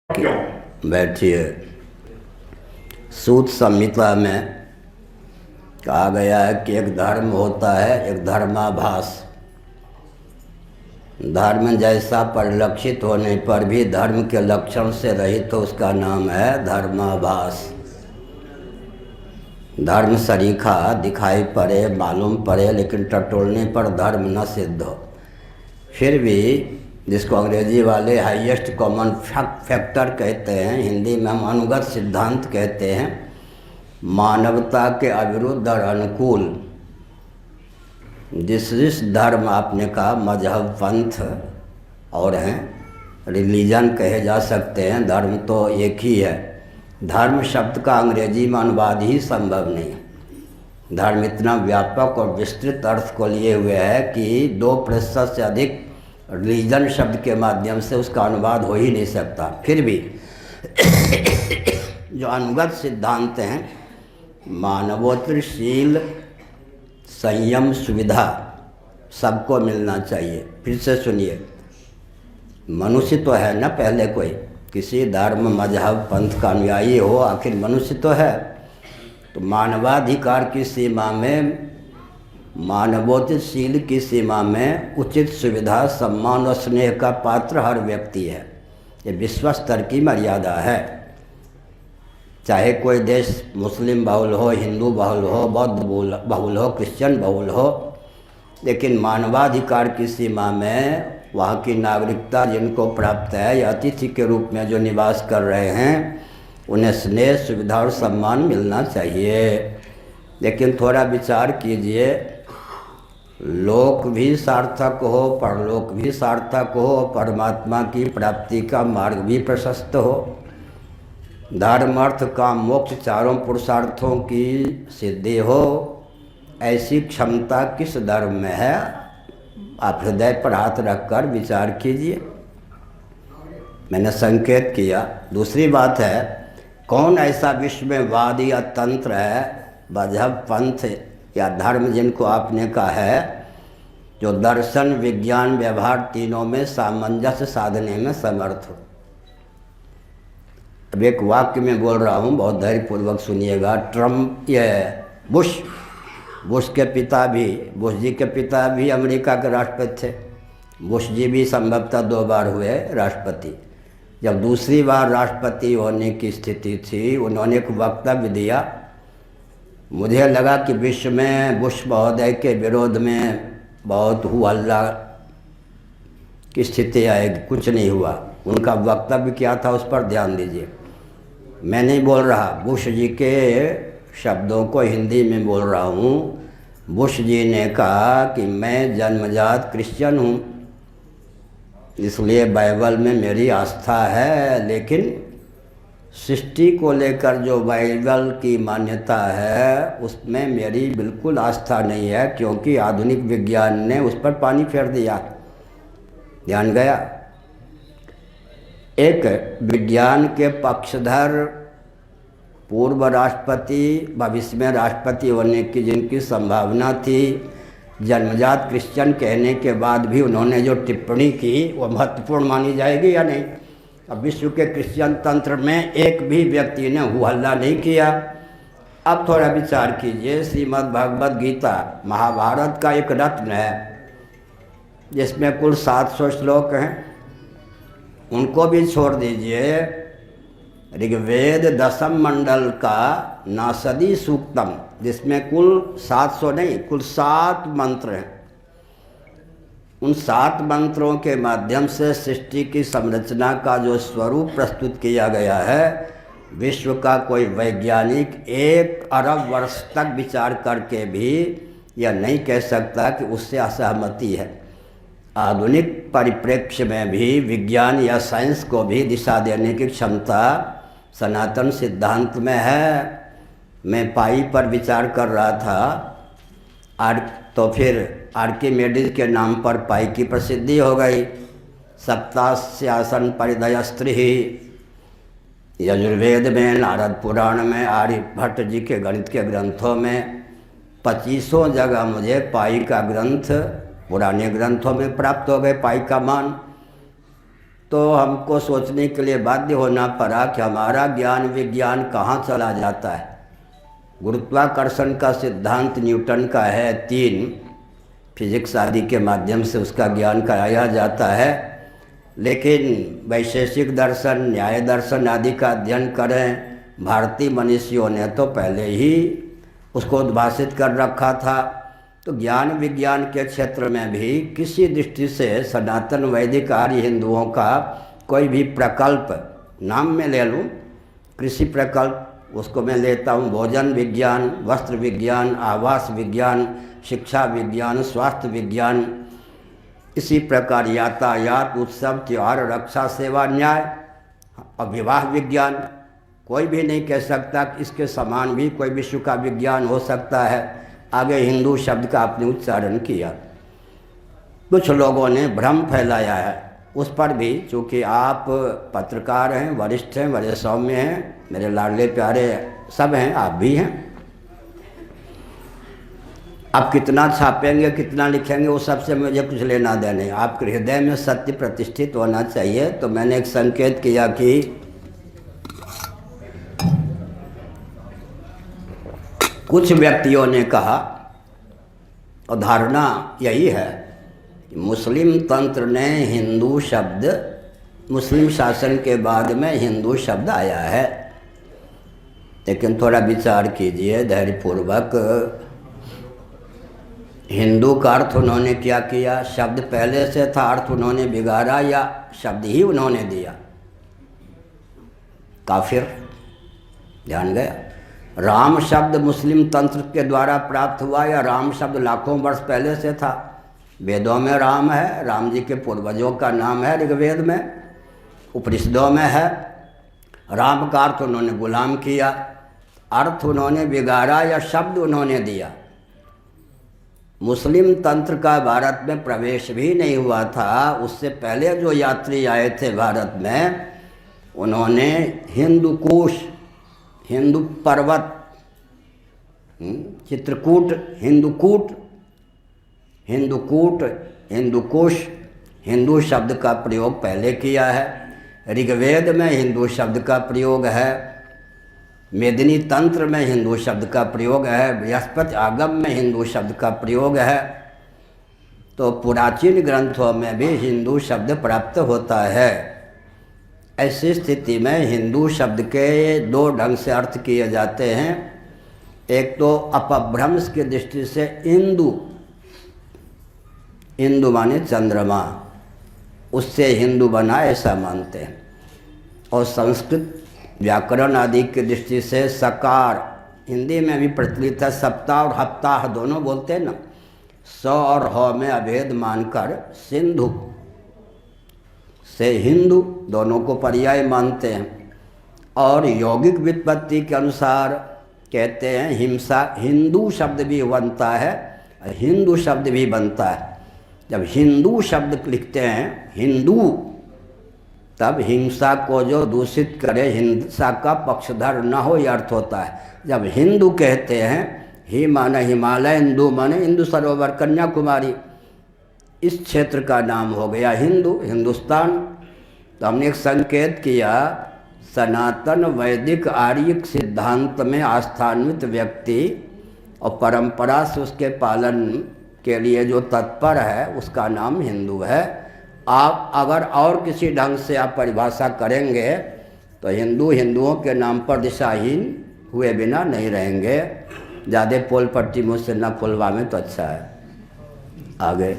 क्यों? बैठिए। सूत संहिता में कहा गया है कि एक धर्म होता है, एक धर्माभास। धर्म जैसा परिलक्षित होने पर भी धर्म के लक्षण से रहित तो उसका नाम है धर्माभास। धर्म सरीखा दिखाई पड़े, मालूम पड़े, लेकिन टटोलने पर धर्म न सिद्ध हो। फिर भी जिसको अंग्रेजी वाले हाईएस्ट कॉमन फैक्टर कहते हैं, हिंदी में हम अनुगत सिद्धांत कहते हैं, मानवता के अविरुद्ध और अनुकूल जिस धर्म आपने कहा, मजहब, पंथ और हैं, रिलीजन कहे जा सकते हैं, धर्म तो एक ही है। धर्म शब्द का अंग्रेजी में अनुवाद ही संभव नहीं। धर्म इतना व्यापक और विस्तृत अर्थ को लिए हुए है कि 2% से अधिक रिलीजन शब्द के माध्यम से उसका अनुवाद हो ही नहीं सकता। फिर भी जो अनुगत सिद्धांत हैं, मानवोत्तरशील संयम सुविधा सबको मिलना चाहिए। फिर से सुनिए, मनुष्य तो है ना, पहले कोई किसी धर्म मजहब पंथ का अनुयायी हो, आखिर मनुष्य तो है। तो मानवाधिकार की सीमा में, मानवोत्तरशील की सीमा में उचित सुविधा, सम्मान और स्नेह का पात्र हर व्यक्ति है। ये विश्व स्तर की मर्यादा है। चाहे कोई देश मुस्लिम बहुल हो, हिंदू बहुल हो, बौद्ध बहुल हो, क्रिश्चियन बहुल हो, लेकिन मानवाधिकार की सीमा में वहाँ की नागरिकता जिनको प्राप्त है या अतिथि के रूप में जो निवास कर रहे हैं, उन्हें स्नेह, सुविधा और सम्मान मिलना चाहिए। लेकिन थोड़ा विचार कीजिए, लोक भी सार्थक हो, परलोक भी सार्थक हो, परमात्मा की प्राप्ति का मार्ग भी प्रशस्त हो, धर्म अर्थ काम मोक्ष चारों पुरुषार्थों की सिद्धि हो, ऐसी क्षमता किस धर्म में है? आप हृदय पर हाथ रखकर विचार कीजिए। मैंने संकेत किया। दूसरी बात है, कौन ऐसा विश्व में वाद या तंत्र है, मजहब, पंथ या धर्म जिनको आपने कहा है, जो दर्शन, विज्ञान, व्यवहार तीनों में सामंजस्य साधने में समर्थ हो? अब एक वाक्य में बोल रहा हूँ, बहुत धैर्यपूर्वक सुनिएगा। ट्रम्प, ये बुश के पिता भी, बुश जी के पिता भी अमेरिका के राष्ट्रपति थे। बुश जी भी संभवतः 2 बार हुए राष्ट्रपति। जब दूसरी बार राष्ट्रपति होने की स्थिति थी, उन्होंने एक वक्तव्य दिया। मुझे लगा कि विश्व में बुश महोदय के विरोध में बहुत हल्ला की स्थिति आएगी, कुछ नहीं हुआ। उनका वक्तव्य क्या था उस पर ध्यान दीजिए। मैं नहीं बोल रहा, बुश जी के शब्दों को हिंदी में बोल रहा हूँ। बुश जी ने कहा कि मैं जन्मजात क्रिश्चियन हूँ, इसलिए बाइबल में मेरी आस्था है, लेकिन सृष्टि को लेकर जो बाइबल की मान्यता है उसमें मेरी बिल्कुल आस्था नहीं है, क्योंकि आधुनिक विज्ञान ने उस पर पानी फेर दिया। ध्यान गया। एक विज्ञान के पक्षधर पूर्व राष्ट्रपति, भविष्य में राष्ट्रपति होने की जिनकी संभावना थी, जन्मजात क्रिश्चियन कहने के बाद भी उन्होंने जो टिप्पणी की वो महत्वपूर्ण मानी जाएगी या नहीं? अब विश्व के क्रिश्चियन तंत्र में एक भी व्यक्ति ने हल्ला नहीं किया। अब थोड़ा विचार कीजिए, श्रीमद् भगवद गीता महाभारत का एक रत्न है, जिसमें कुल 700 श्लोक हैं। उनको भी छोड़ दीजिए। ऋग्वेद 10म मंडल का नासदी सूक्तम, जिसमें कुल 700 नहीं, कुल 7 मंत्र हैं। उन 7 मंत्रों के माध्यम से सृष्टि की संरचना का जो स्वरूप प्रस्तुत किया गया है, विश्व का कोई वैज्ञानिक 1 अरब वर्ष तक विचार करके भी यह नहीं कह सकता कि उससे असहमति है। आधुनिक परिप्रेक्ष्य में भी विज्ञान या साइंस को भी दिशा देने की क्षमता सनातन सिद्धांत में है। मैं पाई पर विचार कर रहा था, तो फिर आर्किमेडिस के नाम पर पाई की प्रसिद्धि हो गई। सप्तास्यासन परिदय स्त्री, यजुर्वेद में, नारद पुराण में, आर्यभट्ट जी के गणित के ग्रंथों में 25 जगह मुझे पाई का ग्रंथ पुराने ग्रंथों में प्राप्त हो गए। पाई का मान तो हमको सोचने के लिए बाध्य होना पड़ा कि हमारा ज्ञान विज्ञान कहाँ चला जाता है। गुरुत्वाकर्षण का सिद्धांत न्यूटन का है 3, फिजिक्स आदि के माध्यम से उसका ज्ञान कराया जाता है, लेकिन वैशेषिक दर्शन, न्याय दर्शन आदि का अध्ययन करें, भारतीय मनीषियों ने तो पहले ही उसको उद्भाषित कर रखा था। तो ज्ञान विज्ञान के क्षेत्र में भी किसी दृष्टि से सनातन वैदिक आर्य हिंदुओं का कोई भी प्रकल्प, नाम में ले लूँ कृषि प्रकल्प, उसको मैं लेता हूँ, भोजन विज्ञान, वस्त्र विज्ञान, आवास विज्ञान, शिक्षा विज्ञान, स्वास्थ्य विज्ञान, इसी प्रकार यातायात, उत्सव, त्यौहार, रक्षा, सेवा, न्याय और विवाह विज्ञान। कोई भी नहीं कह सकता कि इसके समान भी कोई विश्व का विज्ञान हो सकता है। आगे हिंदू शब्द का आपने उच्चारण किया, कुछ लोगों ने भ्रम फैलाया है उस पर भी। चूँकि आप पत्रकार हैं, वरिष्ठ हैं, बड़े सौम्य हैं, मेरे लाडले प्यारे सब हैं, आप भी हैं। आप कितना छापेंगे, कितना लिखेंगे, वो सबसे मुझे कुछ लेना देना नहीं। आपके हृदय में सत्य प्रतिष्ठित होना चाहिए। तो मैंने एक संकेत किया कि कुछ व्यक्तियों ने कहा, और धारणा यही है कि मुस्लिम तंत्र ने हिंदू शब्द, मुस्लिम शासन के बाद में हिंदू शब्द आया है। लेकिन थोड़ा विचार कीजिए धैर्यपूर्वक, हिंदू का अर्थ उन्होंने क्या किया? शब्द पहले से था, अर्थ उन्होंने बिगाड़ा या शब्द ही उन्होंने दिया? काफिर। ध्यान गया? राम शब्द मुस्लिम तंत्र के द्वारा प्राप्त हुआ या राम शब्द लाखों वर्ष पहले से था? वेदों में राम है, राम जी के पूर्वजों का नाम है, ऋग्वेद में, उपनिषदों में है। राम का अर्थ उन्होंने गुलाम किया, अर्थ उन्होंने बिगाड़ा या शब्द उन्होंने दिया? मुस्लिम तंत्र का भारत में प्रवेश भी नहीं हुआ था। उससे पहले जो यात्री आए थे भारत में, उन्होंने हिंदुकुश, हिंदू पर्वत, चित्रकूट, हिंदुकूट, हिंदुकूट, हिंदुकुश, हिंदू शब्द का प्रयोग पहले किया है। ऋग्वेद में हिंदू शब्द का प्रयोग है, मेदिनी तंत्र में हिंदू शब्द का प्रयोग है, बृहस्पति आगम में हिंदू शब्द का प्रयोग है। तो पुराचीन ग्रंथों में भी हिंदू शब्द प्राप्त होता है। ऐसी स्थिति में हिंदू शब्द के 2 ढंग से अर्थ किए जाते हैं। एक तो अपभ्रंश की दृष्टि से इंदु, इंदु माने चंद्रमा, उससे हिंदू बना ऐसा मानते हैं। और संस्कृत व्याकरण आदि की दृष्टि से सकार, हिंदी में भी प्रचलित है, सप्ताह और हफ्ताह दोनों बोलते हैं ना, स और ह में अभेद मानकर सिंधु से हिंदू दोनों को पर्याय मानते हैं। और यौगिक व्युत्पत्ति के अनुसार कहते हैं हिंसा, हिंदू शब्द भी बनता है, हिंदू शब्द भी बनता है। जब हिंदू शब्द लिखते हैं हिंदू, तब हिंसा को जो दूषित करे, हिंसा का पक्षधर न हो, यह अर्थ होता है। जब हिंदू कहते हैं, ही माने हिमालय, हिंदू माने हिंदू सरोवर, कन्याकुमारी, इस क्षेत्र का नाम हो गया हिंदू, हिंदुस्तान। तो हमने एक संकेत किया, सनातन वैदिक आर्यिक सिद्धांत में आस्थान्वित व्यक्ति और परंपरा से उसके पालन के लिए जो तत्पर है, उसका नाम हिंदू है। आप अगर और किसी ढंग से आप परिभाषा करेंगे तो हिंदू हिंदुओं के नाम पर दिशाहीन हुए बिना नहीं रहेंगे। ज़्यादा पोल पट्टी मुझसे न खुलवा में तो अच्छा है। आगे